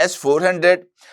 S-400,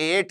8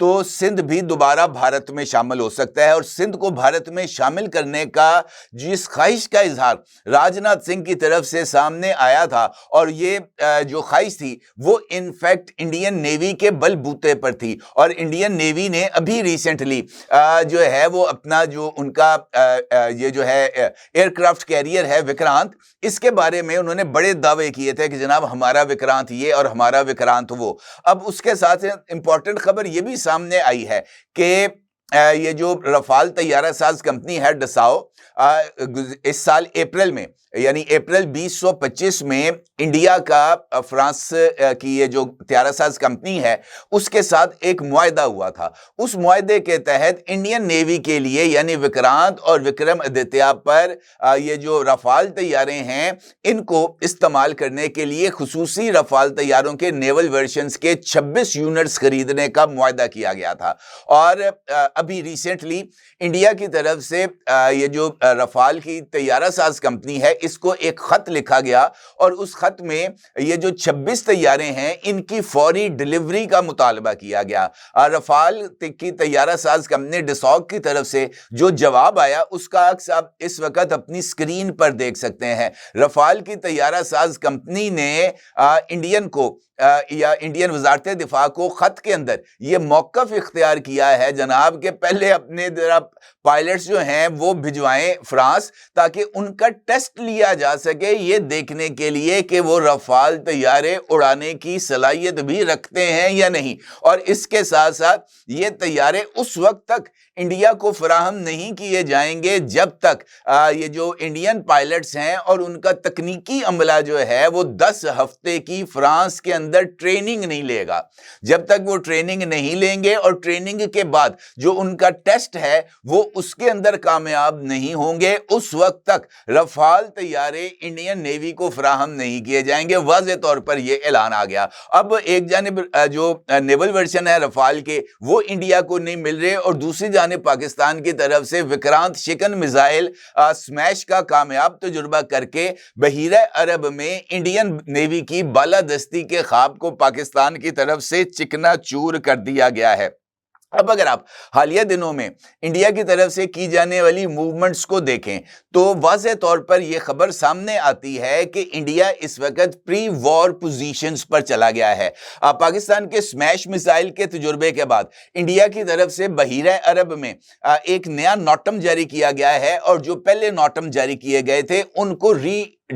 تو سندھ بھی دوبارہ بھارت میں شامل ہو سکتا ہے، اور سندھ کو بھارت میں شامل کرنے کا جس خواہش کا اظہار راجناتھ سنگھ کی طرف سے سامنے آیا تھا، اور یہ جو خواہش تھی وہ انفیکٹ انڈین نیوی کے بل بوتے پر تھی، اور انڈین نیوی نے ابھی ریسنٹلی جو ہے وہ اپنا جو ان کا یہ جو ہے ایئر کرافٹ کیریئر ہے وکرانت، اس کے بارے میں انہوں نے بڑے دعوے کیے تھے کہ جناب ہمارا وکرانت یہ اور ہمارا وکرانت وہ۔ اب اس کے ساتھ امپورٹنٹ خبر یہ بھی سامنے آئی ہے کہ یہ جو رفال طیارہ ساز کمپنی ہے ڈساؤ، اس سال اپریل میں یعنی اپریل 2025 میں انڈیا کا فرانس کی یہ جو طیارہ ساز کمپنی ہے اس کے ساتھ ایک معاہدہ ہوا تھا۔ اس معاہدے کے تحت انڈین نیوی کے لیے یعنی وکرانت اور وکرم آدتیہ پر یہ جو رفال طیارے ہیں ان کو استعمال کرنے کے لیے خصوصی رفال طیاروں کے نیول ورژنز کے 26 یونٹس خریدنے کا معاہدہ کیا گیا تھا، اور ابھی ریسنٹلی انڈیا کی طرف سے یہ جو رفال کی طیارہ ساز کمپنی ہے اس کو ایک خط لکھا گیا، اور اس خط میں یہ جو 26 طیارے ہیں ان کی فوری ڈیلیوری کا مطالبہ کیا گیا۔ رفال کی طیارہ ساز کمپنی ڈساؤ کی طرف سے جو جواب آیا اس کا عکس آپ اس وقت اپنی سکرین پر دیکھ سکتے ہیں۔ رفال کی طیارہ ساز کمپنی نے انڈین کو یا انڈین وزارت دفاع کو خط کے اندر یہ موقف اختیار کیا ہے جناب کہ پہلے اپنے پائلٹس جو ہیں وہ بھجوائیں فرانس تاکہ ان کا ٹیسٹ لیا جا سکے، یہ دیکھنے کے لیے کہ وہ رفال طیارے اڑانے کی صلاحیت بھی رکھتے ہیں یا نہیں، اور اس کے ساتھ ساتھ یہ طیارے اس وقت تک انڈیا کو فراہم نہیں کیے جائیں گے جب تک یہ جو انڈین پائلٹس ہیں اور ان کا تکنیکی عملہ جو ہے وہ 10 ہفتے کی فرانس کے اندر ٹریننگ نہیں لے گا۔ جب تک وہ ٹریننگ نہیں لیں گے اور ٹریننگ کے بعد جو ان کا ٹیسٹ ہے وہ اس کے اندر کامیاب نہیں ہوں گے، اس وقت تک رفال طیارے انڈین نیوی کو فراہم نہیں کیے جائیں گے۔ واضح طور پر یہ اعلان آ گیا۔ اب ایک جانب جو نیول ورژن ہے رفال کے وہ انڈیا کو نہیں مل رہے، اور دوسری جانب پاکستان کی طرف سے وکرانت شکن میزائل سمیش کا کامیاب تجربہ کر کے بحیرہ عرب میں انڈین نیوی کی بالادستی کے خواب کو پاکستان کی طرف سے چکنا چور کر دیا گیا ہے۔ اب اگر آپ حالیہ دنوں میں انڈیا کی طرف سے کی جانے والی موومنٹس کو دیکھیں تو واضح طور پر یہ خبر سامنے آتی ہے کہ انڈیا اس وقت پری وار پوزیشنز پر چلا گیا ہے۔ پاکستان کے سمیش میزائل کے تجربے کے بعد انڈیا کی طرف سے بحیرہ عرب میں ایک نیا نوٹم جاری کیا گیا ہے، اور جو پہلے نوٹم جاری کیے گئے تھے ان کو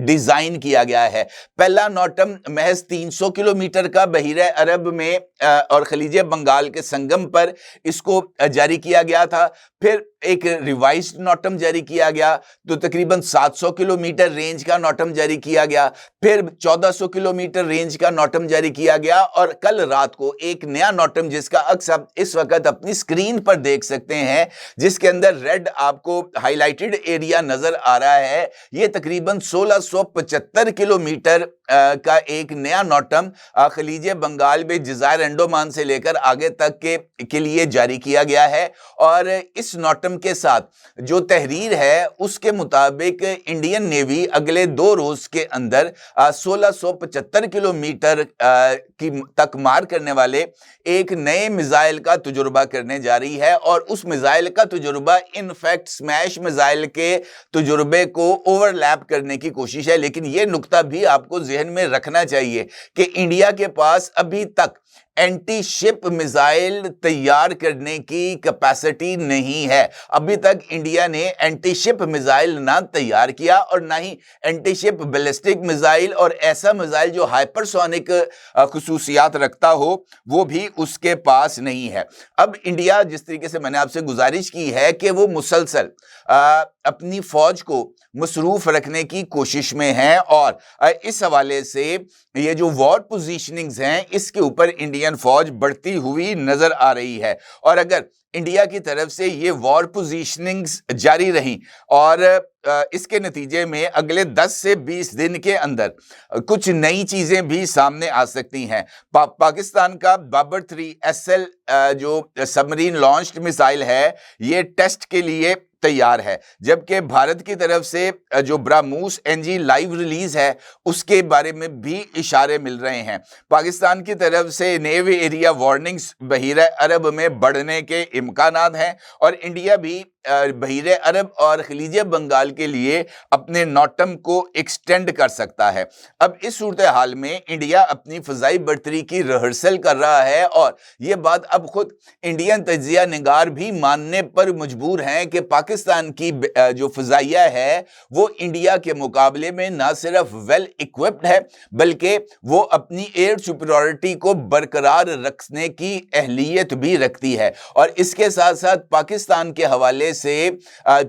ڈیزائن کیا گیا ہے۔ پہلا نوٹم محض 300 کلومیٹر کا بحیرہ عرب میں اور خلیج بنگال کے سنگم پر اس کو جاری کیا گیا تھا، پھر ایک ریوائزڈ نوٹم جاری کیا گیا تو تقریباً 700 کلومیٹر رینج کا نوٹم جاری کیا گیا، پھر 1400 کلومیٹر رینج کا نوٹم جاری کیا گیا، اور کل رات کو ایک نیا نوٹم جس کا عکس آپ اس وقت اپنی سکرین پر دیکھ سکتے ہیں جس کے اندر ریڈ آپ کو ہائی لائٹڈ ایریا نظر آ رہا ہے، یہ تقریباً 1675 کلومیٹر کا ایک نیا نوٹم خلیج بنگال میں جزائر انڈومان سے لے کر آگے تک کے لیے جاری کیا گیا ہے۔ اور اس نوٹم کے ساتھ جو تحریر ہے اس کے مطابق انڈین نیوی اگلے 2 روز کے اندر 1675 کلومیٹر کی تک مار کرنے والے ایک نئے میزائل کا تجربہ کرنے جا رہی ہے، اور اس میزائل کا تجربہ انفیکٹ سمیش میزائل کے تجربے کو اوور لیپ کرنے کی کوشش ہے۔ لیکن یہ نقطہ بھی آپ کو ذہن میں رکھنا چاہیے کہ انڈیا کے پاس ابھی تک اینٹی شپ میزائل تیار کرنے کی کیپیسٹی نہیں ہے۔ ابھی تک انڈیا نے اینٹی شپ میزائل نہ تیار کیا اور نہ ہی اینٹی شپ بیلسٹک میزائل، اور ایسا میزائل جو ہائپر سونک خصوصیات رکھتا ہو وہ بھی اس کے پاس نہیں ہے۔ اب انڈیا جس طریقے سے میں نے آپ سے گزارش کی ہے کہ وہ مسلسل اپنی فوج کو مصروف رکھنے کی کوشش میں ہیں، اور اس حوالے سے یہ جو وار پوزیشننگز ہیں اس کے اوپر انڈین فوج بڑھتی ہوئی نظر آ رہی ہے۔ اور اگر انڈیا کی طرف سے یہ وار پوزیشننگز جاری رہیں اور اس کے نتیجے میں اگلے 10 سے 20 دن کے اندر کچھ نئی چیزیں بھی سامنے آ سکتی ہیں۔ پاکستان کا بابر 3 SL جو سبمرین لانچڈ میزائل ہے یہ ٹیسٹ کے لیے تیار ہے، جبکہ بھارت کی طرف سے جو براموس NG لائیو ریلیز ہے اس کے بارے میں بھی اشارے مل رہے ہیں۔ پاکستان کی طرف سے نیوی ایریا وارننگز بحیرہ عرب میں بڑھنے کے امکانات ہیں، اور انڈیا بھی بحیرہ عرب اور خلیج بنگال کے لیے اپنے نوٹم کو ایکسٹینڈ کر سکتا ہے۔ اب اس صورتحال میں انڈیا اپنی فضائی برتری کی ریہرسل کر رہا ہے، اور یہ بات اب خود انڈین تجزیہ نگار بھی ماننے پر مجبور ہیں کہ پاکستان کی جو فضائیہ ہے وہ انڈیا کے مقابلے میں نہ صرف ویل ایکوپڈ ہے بلکہ وہ اپنی ایئر سپیریورٹی کو برقرار رکھنے کی اہلیت بھی رکھتی ہے، اور اس کے ساتھ ساتھ پاکستان کے حوالے سے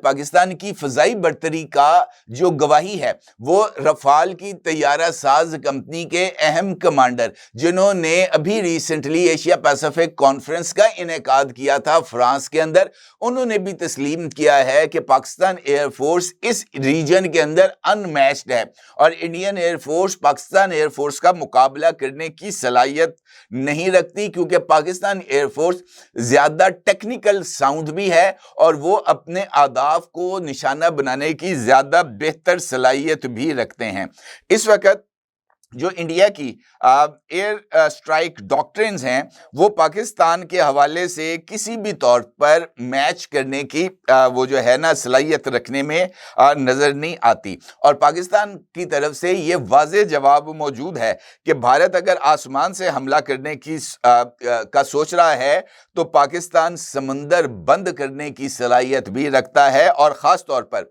پاکستان کی فضائی برتری کا جو گواہی ہے وہ رفال کی طیارہ ساز کمپنی کے اہم کمانڈر، جنہوں نے ابھی ریسنٹلی ایشیا پیسیفک کانفرنس کا انعقاد کیا تھا فرانس کے اندر، انہوں نے بھی تسلیم کیا ہے کہ پاکستان ایئر فورس اس ریجن کے اندر ان میچڈ ہے، اور Indian air force Pakistan air force کا مقابلہ کرنے کی صلاحیت نہیں رکھتی، کیونکہ پاکستان ایئر فورس زیادہ ٹیکنیکل ساؤنڈ بھی ہے اور وہ اپنے اہداف کو نشانہ بنانے کی زیادہ بہتر صلاحیت بھی رکھتے ہیں۔ اس وقت جو انڈیا کی ایئر سٹرائک ڈاکٹرنز ہیں وہ پاکستان کے حوالے سے کسی بھی طور پر میچ کرنے کی وہ جو ہے نا صلاحیت رکھنے میں نظر نہیں آتی، اور پاکستان کی طرف سے یہ واضح جواب موجود ہے کہ بھارت اگر آسمان سے حملہ کرنے کی کا سوچ رہا ہے تو پاکستان سمندر بند کرنے کی صلاحیت بھی رکھتا ہے، اور خاص طور پر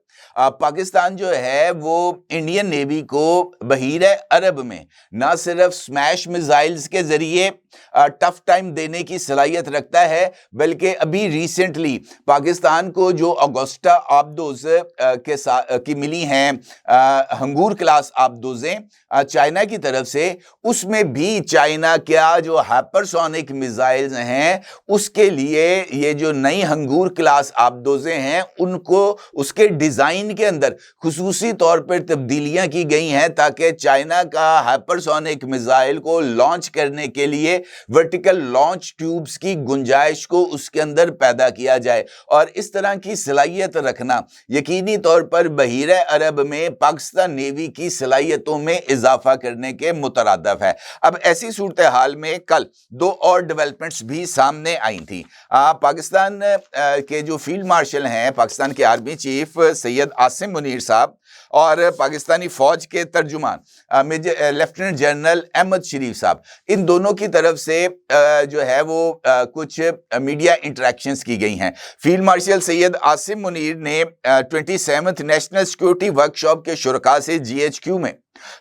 پاکستان جو ہے وہ انڈین نیوی کو بحیرہ عرب میں نہ صرف سمیش میزائلز کے ذریعے ٹف ٹائم دینے کی صلاحیت رکھتا ہے، بلکہ ابھی ریسنٹلی پاکستان کو جو اگوسٹا آبدوز کی ملی ہیں ہنگور کلاس آبدوزیں چائنا کی طرف سے، اس میں بھی چائنا کیا جو ہائپرسونک میزائلز ہیں اس کے لیے یہ جو نئی ہنگور کلاس آبدوزیں ہیں ان کو اس کے ڈیزائن کے اندر خصوصی طور پر تبدیلیاں کی گئی ہیں تاکہ چائنا کا ہائپرسونک میزائل کو لانچ کرنے کے لیے ورٹیکل لانچ ٹیوبز کی گنجائش کو اس کے اندر پیدا کیا جائے، اور اس طرح کی صلاحیت رکھنا یقینی طور پر بحیرہ عرب میں پاکستان نیوی کی صلاحیتوں میں اضافہ کرنے کے مترادف ہے۔ اب ایسی صورتحال میں کل دو اور ڈیولپمنٹس بھی سامنے آئی تھی۔ پاکستان کے جو فیلڈ مارشل ہیں، پاکستان کے آرمی چیف سید عاصم منیر صاحب اور پاکستانی فوج کے ترجمان لیفٹیننٹ جنرل احمد شریف صاحب، ان دونوں کی طرف سے جو ہے وہ کچھ میڈیا انٹریکشنز کی گئی ہیں۔ فیلڈ مارشل سید عاصم منیر نے 27th نیشنل سیکیورٹی ورکشاپ کے شرکاء سے GHQ میں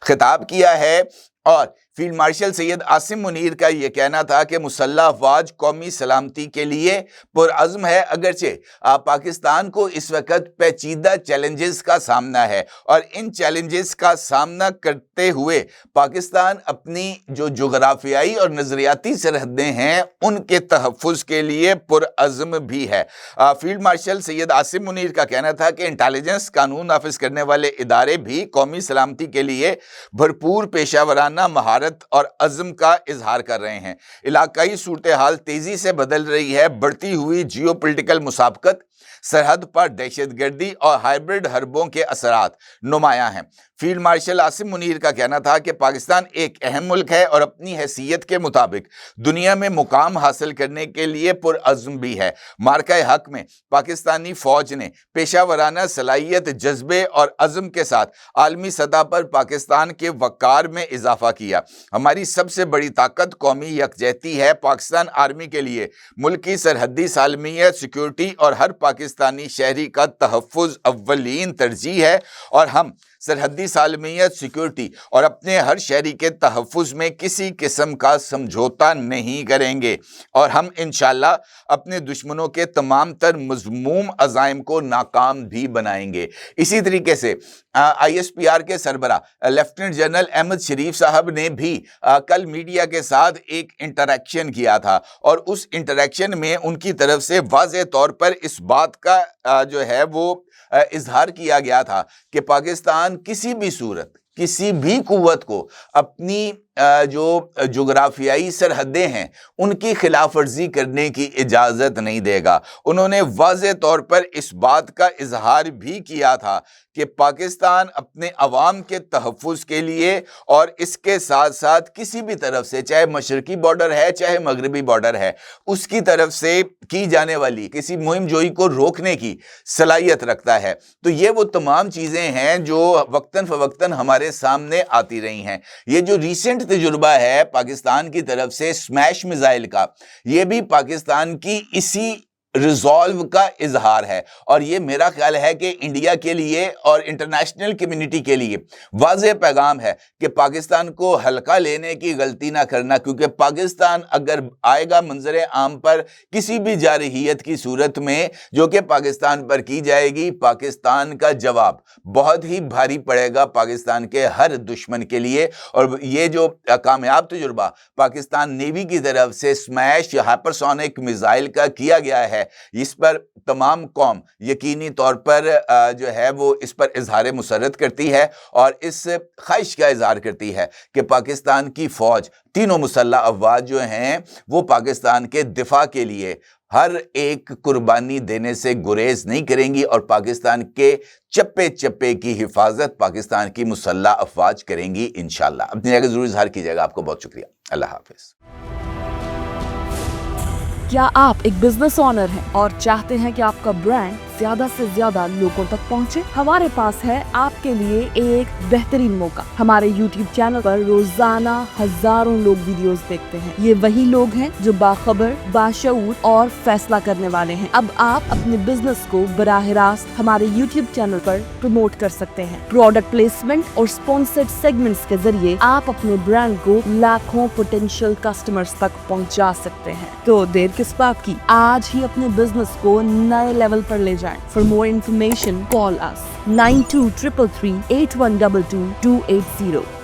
خطاب کیا ہے، اور فیلڈ مارشل سید عاصم منیر کا یہ کہنا تھا کہ مسلح افواج قومی سلامتی کے لیے پرعزم ہے، اگرچہ پاکستان کو اس وقت پیچیدہ چیلنجز کا سامنا ہے، اور ان چیلنجز کا سامنا کرتے ہوئے پاکستان اپنی جو جغرافیائی اور نظریاتی سرحدیں ہیں ان کے تحفظ کے لیے پرعزم بھی ہے۔ فیلڈ مارشل سید عاصم منیر کا کہنا تھا کہ انٹیلیجنس قانون نافذ کرنے والے ادارے بھی قومی سلامتی کے لیے بھرپور پیشہ ورانہ مہارت اور عزم کا اظہار کر رہے ہیں۔ علاقائی صورتحال تیزی سے بدل رہی ہے، بڑھتی ہوئی جیو پولیٹیکل مسابقت، سرحد پر دہشت گردی اور ہائبرڈ حربوں کے اثرات نمایاں ہیں۔ فیلڈ مارشل عاصم منیر کا کہنا تھا کہ پاکستان ایک اہم ملک ہے اور اپنی حیثیت کے مطابق دنیا میں مقام حاصل کرنے کے لیے پرعزم بھی ہے۔ مارکہ حق میں پاکستانی فوج نے پیشہ ورانہ صلاحیت، جذبے اور عزم کے ساتھ عالمی سطح پر پاکستان کے وقار میں اضافہ کیا۔ ہماری سب سے بڑی طاقت قومی یکجہتی ہے۔ پاکستان آرمی کے لیے ملکی سرحدی سالمیت، سیکیورٹی اور ہر پاکستانی شہری کا تحفظ اولین ترجیح ہے، اور ہم سرحدی سالمیت، سیکیورٹی اور اپنے ہر شہری کے تحفظ میں کسی قسم کا سمجھوتا نہیں کریں گے، اور ہم انشاءاللہ اپنے دشمنوں کے تمام تر مذموم عزائم کو ناکام بھی بنائیں گے۔ اسی طریقے سے ISPR کے سربراہ لیفٹیننٹ جنرل احمد شریف صاحب نے بھی کل میڈیا کے ساتھ ایک انٹریکشن کیا تھا، اور اس انٹریکشن میں ان کی طرف سے واضح طور پر اس بات کا جو ہے وہ اظہار کیا گیا تھا کہ پاکستان کسی بھی صورت، کسی بھی قوت کو اپنی جو جغرافیائی سرحدیں ہیں ان کی خلاف ورزی کرنے کی اجازت نہیں دے گا۔ انہوں نے واضح طور پر اس بات کا اظہار بھی کیا تھا کہ پاکستان اپنے عوام کے تحفظ کے لیے اور اس کے ساتھ ساتھ کسی بھی طرف سے، چاہے مشرقی بارڈر ہے چاہے مغربی بارڈر ہے، اس کی طرف سے کی جانے والی کسی مہم جوئی کو روکنے کی صلاحیت رکھتا ہے۔ تو یہ وہ تمام چیزیں ہیں جو وقتاً فوقتاً ہمارے سامنے آتی رہی ہیں۔ یہ جو ریسنٹ تجربہ ہے پاکستان کی طرف سے اسمیش میزائل کا، یہ بھی پاکستان کی اسی ریزالو کا اظہار ہے، اور یہ میرا خیال ہے کہ انڈیا کے لیے اور انٹرنیشنل کمیونٹی کے لیے واضح پیغام ہے کہ پاکستان کو ہلکا لینے کی غلطی نہ کرنا، کیونکہ پاکستان اگر آئے گا منظر عام پر کسی بھی جارحیت کی صورت میں جو کہ پاکستان پر کی جائے گی، پاکستان کا جواب بہت ہی بھاری پڑے گا پاکستان کے ہر دشمن کے لیے۔ اور یہ جو کامیاب تجربہ پاکستان نیوی کی طرف سے اسمیش یا ہائپرسونک میزائل کا کیا گیا ہے، اس پر تمام قوم یقینی طور پر جو ہے وہ اس پر اظہار مسرت کرتی ہے، اور اس خواہش کا اظہار کرتی ہے کہ پاکستان کی فوج، تینوں مسلح افواج جو ہیں وہ پاکستان کے دفاع کے لیے ہر ایک قربانی دینے سے گریز نہیں کریں گی، اور پاکستان کے چپے چپے کی حفاظت پاکستان کی مسلح افواج کریں گی انشاءاللہ۔ اپنی جگہ ضرور اظہار کیجیے گا۔ آپ کو بہت شکریہ۔ اللہ حافظ۔ کیا آپ ایک بزنس اونر ہیں اور چاہتے ہیں کہ آپ کا برانڈ زیادہ سے زیادہ لوگوں تک پہنچے؟ ہمارے پاس ہے آپ کے لیے ایک بہترین موقع۔ ہمارے یوٹیوب چینل پر روزانہ ہزاروں لوگ ویڈیوز دیکھتے ہیں۔ یہ وہی لوگ ہیں جو باخبر، باشعور اور فیصلہ کرنے والے ہیں۔ اب آپ اپنے بزنس کو براہ راست ہمارے یوٹیوب چینل پر پروموٹ کر سکتے ہیں۔ پروڈکٹ پلیسمنٹ اور اسپانسرڈ سیگمنٹس کے ذریعے آپ اپنے برانڈ کو لاکھوں پوٹینشیل کسٹمرز تک پہنچا سکتے ہیں۔ تو دیر کس بات کی؟ آج ہی اپنے بزنس کو نئے لیول پر لے جائیں۔ For more information, call us 923338122280.